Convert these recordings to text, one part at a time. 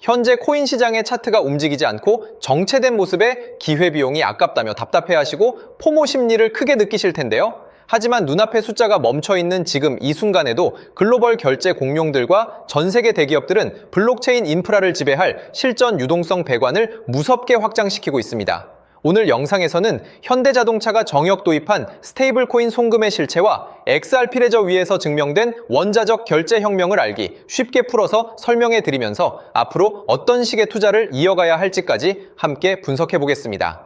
현재 코인 시장의 차트가 움직이지 않고 정체된 모습에 기회비용이 아깝다며 답답해하시고 포모 심리를 크게 느끼실 텐데요. 하지만 눈앞의 숫자가 멈춰있는 지금 이 순간에도 글로벌 결제 공룡들과 전 세계 대기업들은 블록체인 인프라를 지배할 실전 유동성 배관을 무섭게 확장시키고 있습니다. 오늘 영상에서는 현대자동차가 정역 도입한 스테이블 코인 송금의 실체와 XRP 레저 위에서 증명된 원자적 결제 혁명을 알기 쉽게 풀어서 설명해 드리면서 앞으로 어떤 식의 투자를 이어가야 할지까지 함께 분석해 보겠습니다.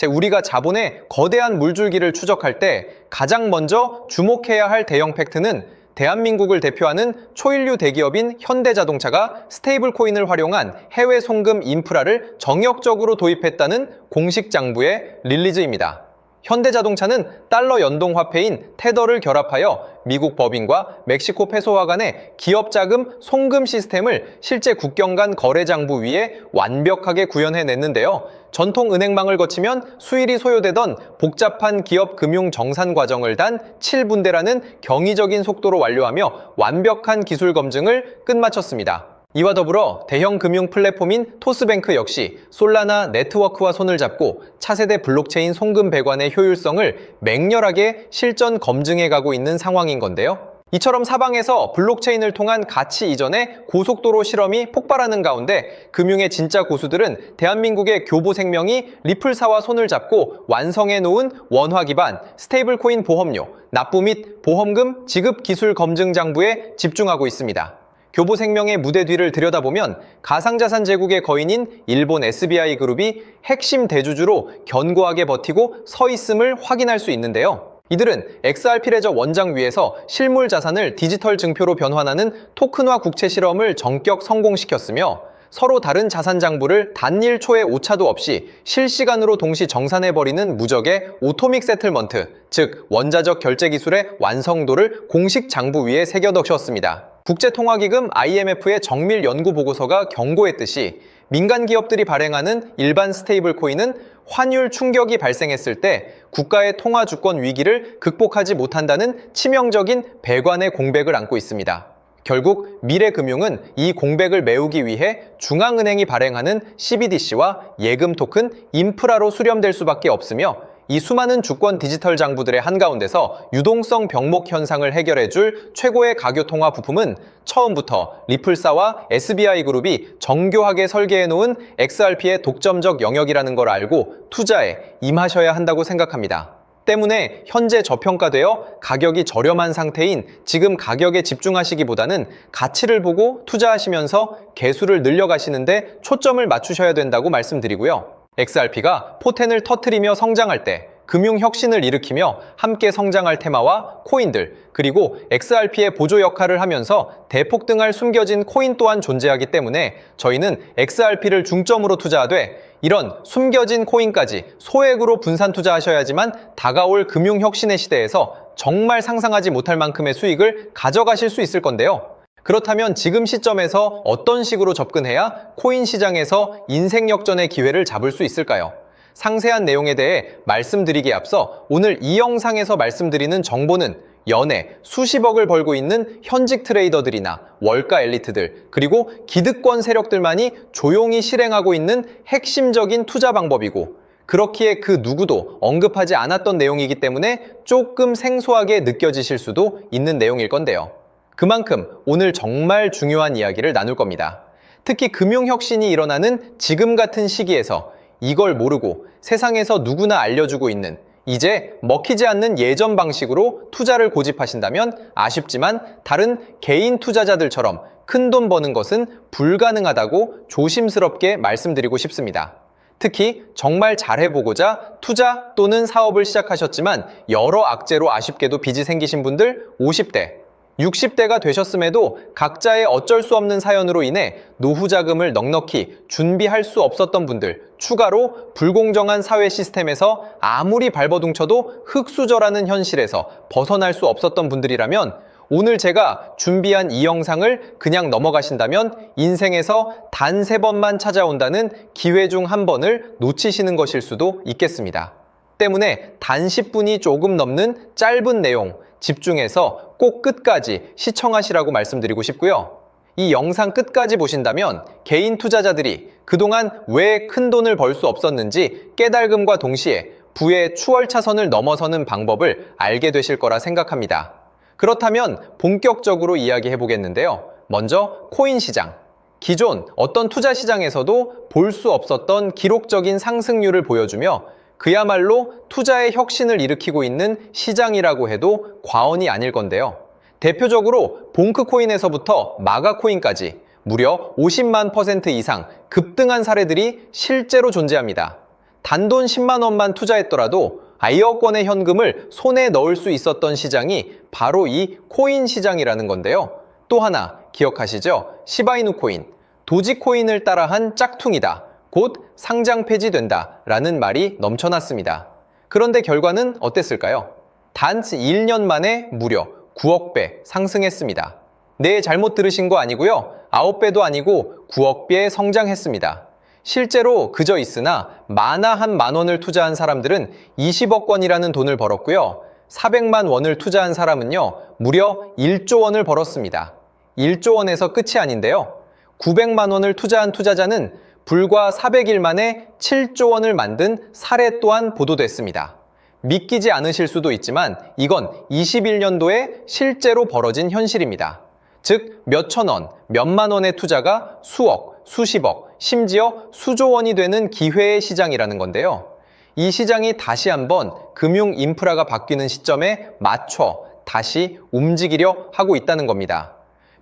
우리가 자본의 거대한 물줄기를 추적할 때 가장 먼저 주목해야 할 대형 팩트는 대한민국을 대표하는 초일류 대기업인 현대자동차가 스테이블 코인을 활용한 해외 송금 인프라를 정역적으로 도입했다는 공식 장부의 릴리즈입니다. 현대자동차는 달러 연동 화폐인 테더를 결합하여 미국 법인과 멕시코 페소와 간의 기업 자금 송금 시스템을 실제 국경 간 거래 장부 위에 완벽하게 구현해냈는데요. 전통 은행망을 거치면 수일이 소요되던 복잡한 기업 금융 정산 과정을 단 7분대라는 경이적인 속도로 완료하며 완벽한 기술 검증을 끝마쳤습니다. 이와 더불어 대형 금융 플랫폼인 토스뱅크 역시 솔라나 네트워크와 손을 잡고 차세대 블록체인 송금 배관의 효율성을 맹렬하게 실전 검증해가고 있는 상황인 건데요. 이처럼 사방에서 블록체인을 통한 가치 이전의 고속도로 실험이 폭발하는 가운데 금융의 진짜 고수들은 대한민국의 교보생명이 리플사와 손을 잡고 완성해 놓은 원화 기반 스테이블코인 보험료, 납부 및 보험금 지급 기술 검증 장부에 집중하고 있습니다. 교보생명의 무대 뒤를 들여다보면 가상자산 제국의 거인인 일본 SBI 그룹이 핵심 대주주로 견고하게 버티고 서 있음을 확인할 수 있는데요. 이들은 XRP 레저 원장 위에서 실물 자산을 디지털 증표로 변환하는 토큰화 국채 실험을 전격 성공시켰으며 서로 다른 자산 장부를 단 1초의 오차도 없이 실시간으로 동시 정산해버리는 무적의 오토믹 세틀먼트, 즉 원자적 결제 기술의 완성도를 공식 장부 위에 새겨넣으셨습니다. 국제통화기금 IMF의 정밀 연구 보고서가 경고했듯이 민간 기업들이 발행하는 일반 스테이블 코인은 환율 충격이 발생했을 때 국가의 통화 주권 위기를 극복하지 못한다는 치명적인 배관의 공백을 안고 있습니다. 결국 미래금융은 이 공백을 메우기 위해 중앙은행이 발행하는 CBDC와 예금 토큰, 인프라로 수렴될 수밖에 없으며 이 수많은 주권 디지털 장부들의 한가운데서 유동성 병목 현상을 해결해줄 최고의 가교통화 부품은 처음부터 리플사와 SBI 그룹이 정교하게 설계해놓은 XRP의 독점적 영역이라는 걸 알고 투자에 임하셔야 한다고 생각합니다. 때문에 현재 저평가되어 가격이 저렴한 상태인 지금 가격에 집중하시기보다는 가치를 보고 투자하시면서 개수를 늘려가시는데 초점을 맞추셔야 된다고 말씀드리고요. XRP가 포텐을 터트리며 성장할 때 금융혁신을 일으키며 함께 성장할 테마와 코인들, 그리고 XRP의 보조 역할을 하면서 대폭등할 숨겨진 코인 또한 존재하기 때문에 저희는 XRP를 중점으로 투자하되 이런 숨겨진 코인까지 소액으로 분산 투자하셔야지만 다가올 금융혁신의 시대에서 정말 상상하지 못할 만큼의 수익을 가져가실 수 있을 건데요. 그렇다면 지금 시점에서 어떤 식으로 접근해야 코인 시장에서 인생 역전의 기회를 잡을 수 있을까요? 상세한 내용에 대해 말씀드리기에 앞서 오늘 이 영상에서 말씀드리는 정보는 연에 수십억을 벌고 있는 현직 트레이더들이나 월가 엘리트들, 그리고 기득권 세력들만이 조용히 실행하고 있는 핵심적인 투자 방법이고 그렇기에 그 누구도 언급하지 않았던 내용이기 때문에 조금 생소하게 느껴지실 수도 있는 내용일 건데요. 그만큼 오늘 정말 중요한 이야기를 나눌 겁니다. 특히 금융혁신이 일어나는 지금 같은 시기에서 이걸 모르고 세상에서 누구나 알려주고 있는 이제 먹히지 않는 예전 방식으로 투자를 고집하신다면 아쉽지만 다른 개인 투자자들처럼 큰돈 버는 것은 불가능하다고 조심스럽게 말씀드리고 싶습니다. 특히 정말 잘해보고자 투자 또는 사업을 시작하셨지만 여러 악재로 아쉽게도 빚이 생기신 분들 50대, 60대가 되셨음에도 각자의 어쩔 수 없는 사연으로 인해 노후 자금을 넉넉히 준비할 수 없었던 분들, 추가로 불공정한 사회 시스템에서 아무리 발버둥쳐도 흙수저라는 현실에서 벗어날 수 없었던 분들이라면 오늘 제가 준비한 이 영상을 그냥 넘어가신다면 인생에서 단 3번만 찾아온다는 기회 중 한 번을 놓치시는 것일 수도 있겠습니다. 때문에 단 10분이 조금 넘는 짧은 내용 집중해서 꼭 끝까지 시청하시라고 말씀드리고 싶고요. 이 영상 끝까지 보신다면 개인 투자자들이 그동안 왜 큰 돈을 벌 수 없었는지 깨달음과 동시에 부의 추월차선을 넘어서는 방법을 알게 되실 거라 생각합니다. 그렇다면 본격적으로 이야기해 보겠는데요. 먼저 코인 시장. 기존 어떤 투자 시장에서도 볼 수 없었던 기록적인 상승률을 보여주며 그야말로 투자의 혁신을 일으키고 있는 시장이라고 해도 과언이 아닐 건데요. 대표적으로 봉크코인에서부터 마가코인까지 무려 50만 % 이상 급등한 사례들이 실제로 존재합니다. 단돈 10만 원만 투자했더라도 1억 원의 현금을 손에 넣을 수 있었던 시장이 바로 이 코인 시장이라는 건데요. 또 하나 기억하시죠? 시바이누 코인, 도지코인을 따라한 짝퉁이다. 곧 상장 폐지된다. 라는 말이 넘쳐났습니다. 그런데 결과는 어땠을까요? 단 1년 만에 무려 9억 배 상승했습니다. 네, 잘못 들으신 거 아니고요. 9배도 아니고 9억 배 성장했습니다. 실제로 그저 있으나 만화 한 만 원을 투자한 사람들은 20억 원이라는 돈을 벌었고요. 400만 원을 투자한 사람은요, 무려 1조 원을 벌었습니다. 1조 원에서 끝이 아닌데요. 900만 원을 투자한 투자자는 불과 400일 만에 7조 원을 만든 사례 또한 보도됐습니다. 믿기지 않으실 수도 있지만 이건 21년도에 실제로 벌어진 현실입니다. 즉, 몇천 원, 몇만 원의 투자가 수억, 수십억, 심지어 수조 원이 되는 기회의 시장이라는 건데요. 이 시장이 다시 한번 금융 인프라가 바뀌는 시점에 맞춰 다시 움직이려 하고 있다는 겁니다.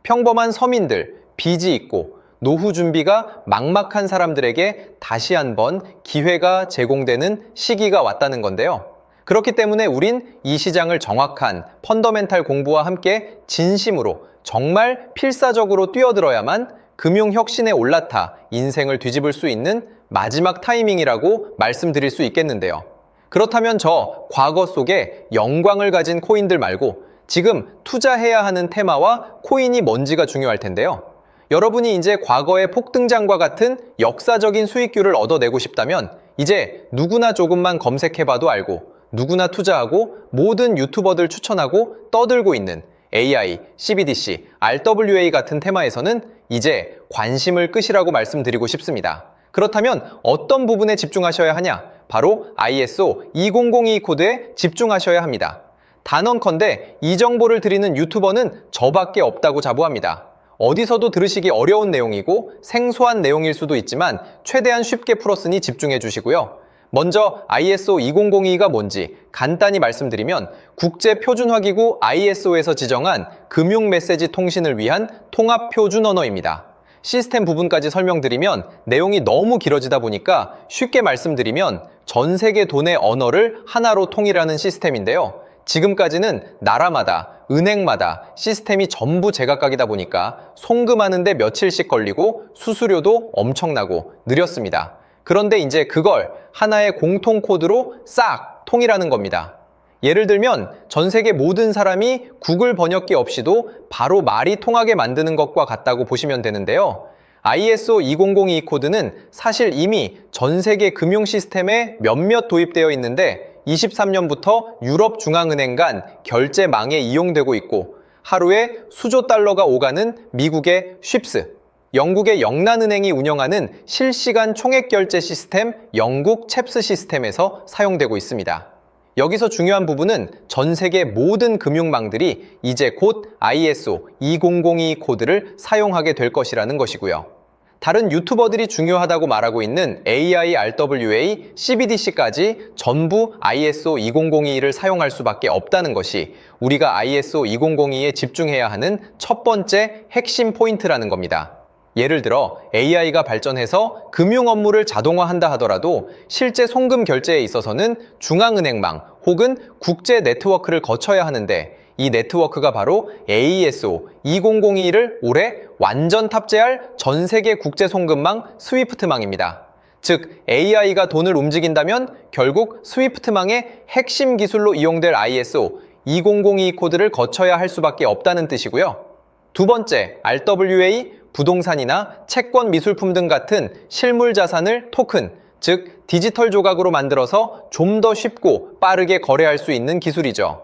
평범한 서민들, 빚이 있고 노후 준비가 막막한 사람들에게 다시 한번 기회가 제공되는 시기가 왔다는 건데요. 그렇기 때문에 우린 이 시장을 정확한 펀더멘탈 공부와 함께 진심으로 정말 필사적으로 뛰어들어야만 금융혁신에 올라타 인생을 뒤집을 수 있는 마지막 타이밍이라고 말씀드릴 수 있겠는데요. 그렇다면 저 과거 속에 영광을 가진 코인들 말고 지금 투자해야 하는 테마와 코인이 뭔지가 중요할 텐데요. 여러분이 이제 과거의 폭등장과 같은 역사적인 수익률을 얻어내고 싶다면 이제 누구나 조금만 검색해봐도 알고 누구나 투자하고 모든 유튜버들 추천하고 떠들고 있는 AI, CBDC, RWA 같은 테마에서는 이제 관심을 끄시라고 말씀드리고 싶습니다. 그렇다면 어떤 부분에 집중하셔야 하냐? 바로 ISO 2002 코드에 집중하셔야 합니다. 단언컨대 이 정보를 드리는 유튜버는 저밖에 없다고 자부합니다. 어디서도 들으시기 어려운 내용이고 생소한 내용일 수도 있지만 최대한 쉽게 풀었으니 집중해 주시고요. 먼저 ISO 2002가 뭔지 간단히 말씀드리면 국제표준화기구 ISO에서 지정한 금융 메시지 통신을 위한 통합표준 언어입니다. 시스템 부분까지 설명드리면 내용이 너무 길어지다 보니까 쉽게 말씀드리면 전 세계 돈의 언어를 하나로 통일하는 시스템인데요. 지금까지는 나라마다, 은행마다 시스템이 전부 제각각이다 보니까 송금하는데 며칠씩 걸리고 수수료도 엄청나고 느렸습니다. 그런데 이제 그걸 하나의 공통 코드로 싹 통일하는 겁니다. 예를 들면 전 세계 모든 사람이 구글 번역기 없이도 바로 말이 통하게 만드는 것과 같다고 보시면 되는데요. ISO 2002 코드는 사실 이미 전 세계 금융 시스템에 몇몇 도입되어 있는데 23년부터 유럽중앙은행 간 결제망에 이용되고 있고 하루에 수조 달러가 오가는 미국의 쉽스, 영국의 영란은행이 운영하는 실시간 총액결제 시스템 영국 챕스 시스템에서 사용되고 있습니다. 여기서 중요한 부분은 전 세계 모든 금융망들이 이제 곧 ISO 2002 코드를 사용하게 될 것이라는 것이고요. 다른 유튜버들이 중요하다고 말하고 있는 AI, RWA, CBDC까지 전부 ISO 2002를 사용할 수밖에 없다는 것이 우리가 ISO 2002에 집중해야 하는 첫 번째 핵심 포인트라는 겁니다. 예를 들어 AI가 발전해서 금융 업무를 자동화한다 하더라도 실제 송금 결제에 있어서는 중앙은행망 혹은 국제 네트워크를 거쳐야 하는데 이 네트워크가 바로 AESO 2002를 올해 완전 탑재할 전 세계 국제 송금망 스위프트망입니다. 즉 AI가 돈을 움직인다면 결국 스위프트망의 핵심 기술로 이용될 ISO 2002 코드를 거쳐야 할 수밖에 없다는 뜻이고요. 두 번째, RWA, 부동산이나 채권 미술품 등 같은 실물 자산을 토큰, 즉 디지털 조각으로 만들어서 좀 더 쉽고 빠르게 거래할 수 있는 기술이죠.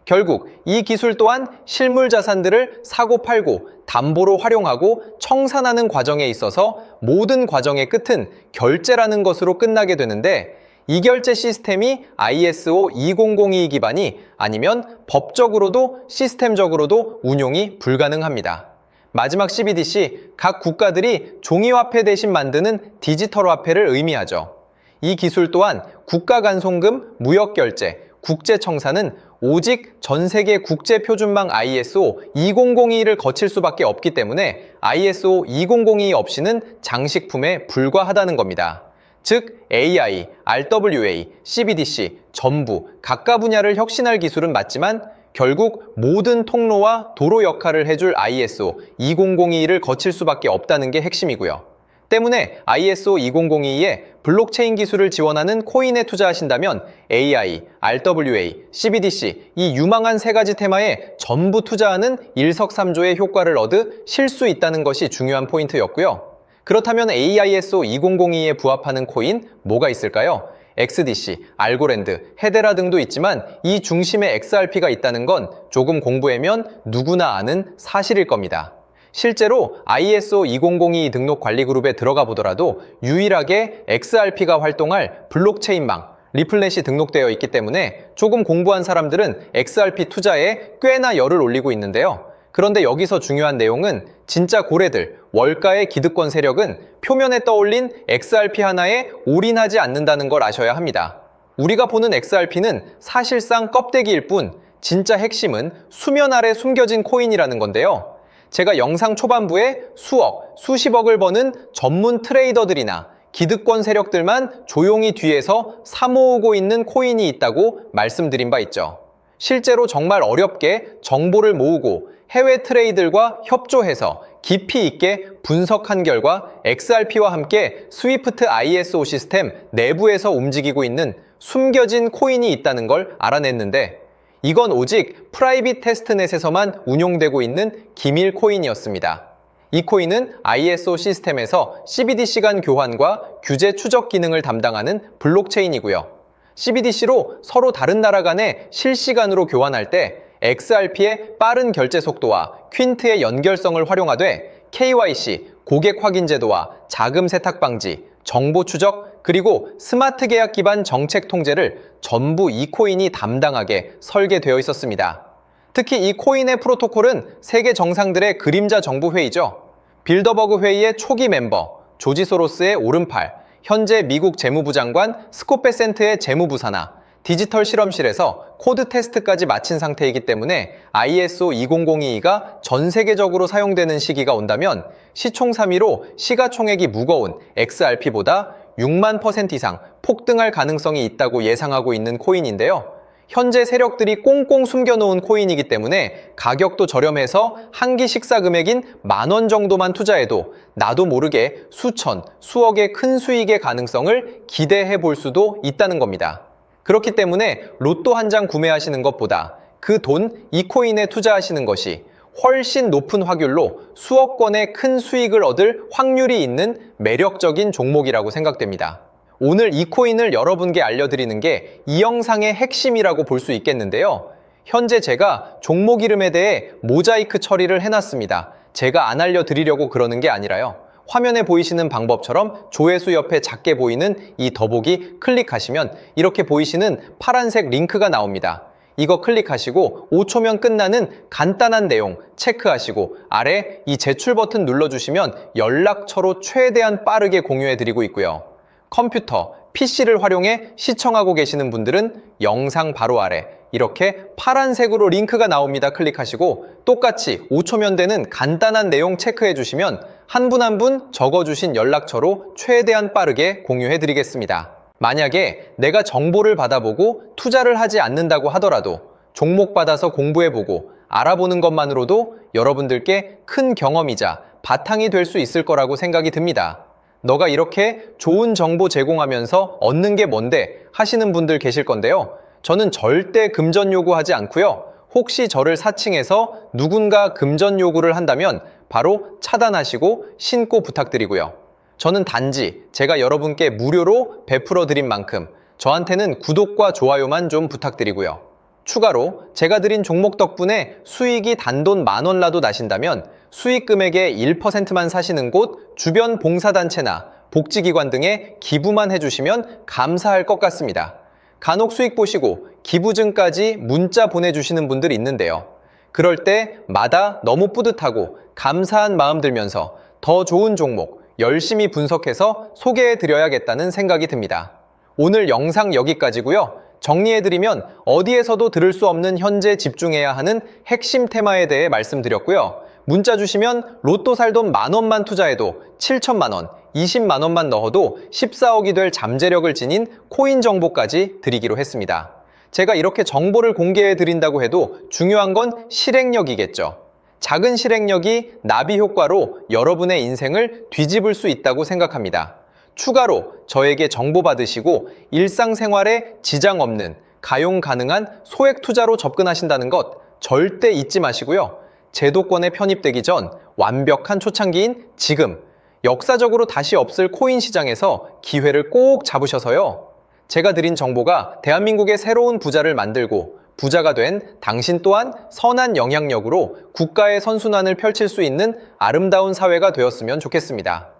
결국 이 기술 또한 실물 자산들을 사고 팔고 담보로 활용하고 청산하는 과정에 있어서 모든 과정의 끝은 결제라는 것으로 끝나게 되는데, 이 결제 시스템이 ISO 2002 기반이 아니면 법적으로도 시스템적으로도 운용이 불가능합니다. 마지막 CBDC, 각 국가들이 종이화폐 대신 만드는 디지털 화폐를 의미하죠. 이 기술 또한 국가 간송금, 무역결제, 국제청산은 오직 전 세계 국제표준망 ISO 2002를 거칠 수밖에 없기 때문에 ISO 2002 없이는 장식품에 불과하다는 겁니다. 즉 AI, RWA, CBDC 전부 각각 분야를 혁신할 기술은 맞지만 결국 모든 통로와 도로 역할을 해줄 ISO 2002를 거칠 수밖에 없다는 게 핵심이고요. 때문에 ISO 2002에 블록체인 기술을 지원하는 코인에 투자하신다면 AI, RWA, CBDC 이 유망한 세 가지 테마에 전부 투자하는 일석삼조의 효과를 얻으실 수 있다는 것이 중요한 포인트였고요. 그렇다면 AISO 2002에 부합하는 코인 뭐가 있을까요? XDC, 알고랜드, 헤데라 등도 있지만 이 중심에 XRP가 있다는 건 조금 공부하면 누구나 아는 사실일 겁니다. 실제로 ISO 2002 등록 관리 그룹에 들어가 보더라도 유일하게 XRP가 활동할 블록체인망, 리플넷이 등록되어 있기 때문에 조금 공부한 사람들은 XRP 투자에 꽤나 열을 올리고 있는데요. 그런데 여기서 중요한 내용은 진짜 고래들, 월가의 기득권 세력은 표면에 떠올린 XRP 하나에 올인하지 않는다는 걸 아셔야 합니다. 우리가 보는 XRP는 사실상 껍데기일 뿐 진짜 핵심은 수면 아래 숨겨진 코인이라는 건데요. 제가 영상 초반부에 수억, 수십억을 버는 전문 트레이더들이나 기득권 세력들만 조용히 뒤에서 사모으고 있는 코인이 있다고 말씀드린 바 있죠. 실제로 정말 어렵게 정보를 모으고 해외 트레이들과 협조해서 깊이 있게 분석한 결과 XRP와 함께 스위프트 ISO 시스템 내부에서 움직이고 있는 숨겨진 코인이 있다는 걸 알아냈는데, 이건 오직 프라이빗 테스트넷에서만 운용되고 있는 기밀 코인이었습니다. 이 코인은 ISO 시스템에서 CBDC 간 교환과 규제 추적 기능을 담당하는 블록체인이고요. CBDC로 서로 다른 나라 간에 실시간으로 교환할 때 XRP의 빠른 결제 속도와 퀸트의 연결성을 활용하되 KYC, 고객 확인 제도와 자금 세탁 방지, 정보 추적, 그리고 스마트 계약 기반 정책 통제를 전부 이 코인이 담당하게 설계되어 있었습니다. 특히 이 코인의 프로토콜은 세계 정상들의 그림자 정부 회의죠. 빌더버그 회의의 초기 멤버, 조지 소로스의 오른팔, 현재 미국 재무부 장관 스콧 베센트의 재무부 산하, 디지털 실험실에서 코드 테스트까지 마친 상태이기 때문에 ISO 2002가 전 세계적으로 사용되는 시기가 온다면 시총삼위로 시가총액이 무거운 XRP보다 6만% 이상 폭등할 가능성이 있다고 예상하고 있는 코인인데요. 현재 세력들이 꽁꽁 숨겨놓은 코인이기 때문에 가격도 저렴해서 한 끼 식사 금액인 10,000원 정도만 투자해도 나도 모르게 수천, 수억의 큰 수익의 가능성을 기대해 볼 수도 있다는 겁니다. 그렇기 때문에 로또 한 장 구매하시는 것보다 그 돈 이 코인에 투자하시는 것이 훨씬 높은 확률로 수억 건의 큰 수익을 얻을 확률이 있는 매력적인 종목이라고 생각됩니다. 오늘 이 코인을 여러분께 알려드리는 게 이 영상의 핵심이라고 볼 수 있겠는데요. 현재 제가 종목 이름에 대해 모자이크 처리를 해놨습니다. 제가 안 알려드리려고 그러는 게 아니라요. 화면에 보이시는 방법처럼 조회수 옆에 작게 보이는 이 더보기 클릭하시면 이렇게 보이시는 파란색 링크가 나옵니다. 이거 클릭하시고 5초면 끝나는 간단한 내용 체크하시고 아래 이 제출 버튼 눌러주시면 연락처로 최대한 빠르게 공유해드리고 있고요. 컴퓨터, PC를 활용해 시청하고 계시는 분들은 영상 바로 아래 이렇게 파란색으로 링크가 나옵니다. 클릭하시고 똑같이 5초면 되는 간단한 내용 체크해 주시면 한 분 한 분 적어주신 연락처로 최대한 빠르게 공유해 드리겠습니다. 만약에 내가 정보를 받아보고 투자를 하지 않는다고 하더라도 종목 받아서 공부해보고 알아보는 것만으로도 여러분들께 큰 경험이자 바탕이 될 수 있을 거라고 생각이 듭니다. 너가 이렇게 좋은 정보 제공하면서 얻는 게 뭔데 하시는 분들 계실 건데요. 저는 절대 금전 요구하지 않고요. 혹시 저를 사칭해서 누군가 금전 요구를 한다면 바로 차단하시고 신고 부탁드리고요. 저는 단지 제가 여러분께 무료로 베풀어 드린 만큼 저한테는 구독과 좋아요만 좀 부탁드리고요. 추가로 제가 드린 종목 덕분에 수익이 단돈 10,000원라도 나신다면 수익 금액의 1%만 사시는 곳, 주변 봉사단체나 복지기관 등에 기부만 해주시면 감사할 것 같습니다. 간혹 수익 보시고 기부증까지 문자 보내주시는 분들이 있는데요. 그럴 때마다 너무 뿌듯하고 감사한 마음 들면서 더 좋은 종목 열심히 분석해서 소개해드려야겠다는 생각이 듭니다. 오늘 영상 여기까지고요. 정리해드리면 어디에서도 들을 수 없는 현재 집중해야 하는 핵심 테마에 대해 말씀드렸고요. 문자 주시면 로또 살 돈 10,000원만 투자해도 7,000만 원, 20만 원만 넣어도 14억이 될 잠재력을 지닌 코인 정보까지 드리기로 했습니다. 제가 이렇게 정보를 공개해 드린다고 해도 중요한 건 실행력이겠죠. 작은 실행력이 나비 효과로 여러분의 인생을 뒤집을 수 있다고 생각합니다. 추가로 저에게 정보 받으시고 일상생활에 지장 없는 가용 가능한 소액 투자로 접근하신다는 것 절대 잊지 마시고요. 제도권에 편입되기 전 완벽한 초창기인 지금 역사적으로 다시 없을 코인 시장에서 기회를 꼭 잡으셔서요. 제가 드린 정보가 대한민국의 새로운 부자를 만들고 부자가 된 당신 또한 선한 영향력으로 국가의 선순환을 펼칠 수 있는 아름다운 사회가 되었으면 좋겠습니다.